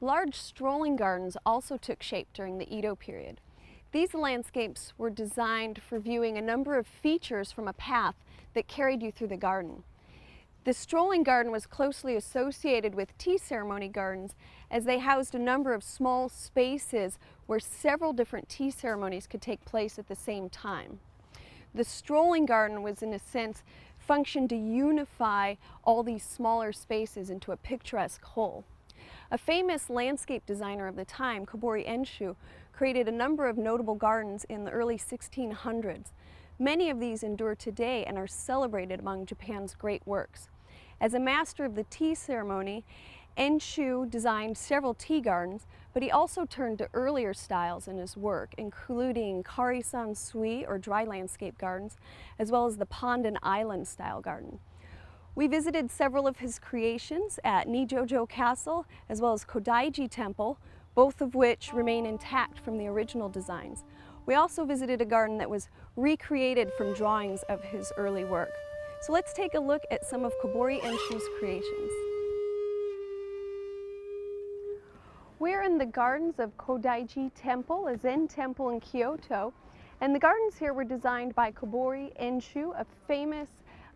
Large strolling gardens also took shape during the Edo period. These landscapes were designed for viewing a number of features from a path that carried you through the garden. The strolling garden was closely associated with tea ceremony gardens as they housed a number of small spaces where several different tea ceremonies could take place at the same time. The strolling garden was, in a sense, functioned to unify all these smaller spaces into a picturesque whole. A famous landscape designer of the time, Kobori Enshu, created a number of notable gardens in the early 1600s. Many of these endure today and are celebrated among Japan's great works. As a master of the tea ceremony, Enshu designed several tea gardens, but he also turned to earlier styles in his work, including kari-san-sui, or dry landscape gardens, as well as the pond and island style garden. We visited several of his creations at Nijojo Castle, as well as Kodaiji Temple, both of which remain intact from the original designs. We also visited a garden that was recreated from drawings of his early work. So let's take a look at some of Kobori Enshu's creations. We're in the gardens of Kodaiji Temple, a Zen temple in Kyoto, and the gardens here were designed by Kobori Enshu, a famous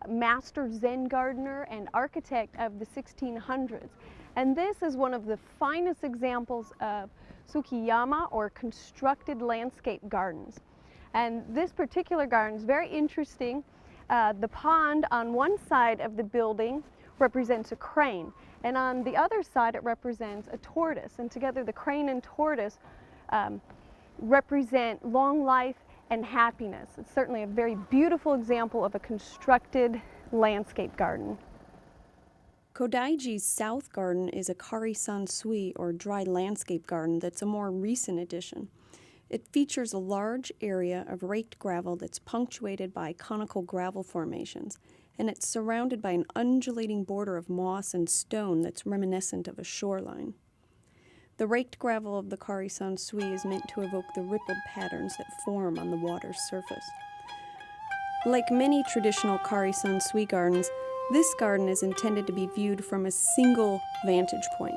master Zen gardener and architect of the 1600s. And this is one of the finest examples of Tsukiyama, or constructed landscape gardens. And this particular garden is very interesting. The pond on one side of the building represents a crane, and on the other side it represents a tortoise. And together the crane and tortoise represent long life and happiness. It's certainly a very beautiful example of a constructed landscape garden. Kodaiji's South Garden is a kari-san-sui, or dry landscape garden, that's a more recent addition. It features a large area of raked gravel that's punctuated by conical gravel formations, and it's surrounded by an undulating border of moss and stone that's reminiscent of a shoreline. The raked gravel of the kari-san-sui is meant to evoke the rippled patterns that form on the water's surface. Like many traditional kari-san-sui gardens, this garden is intended to be viewed from a single vantage point.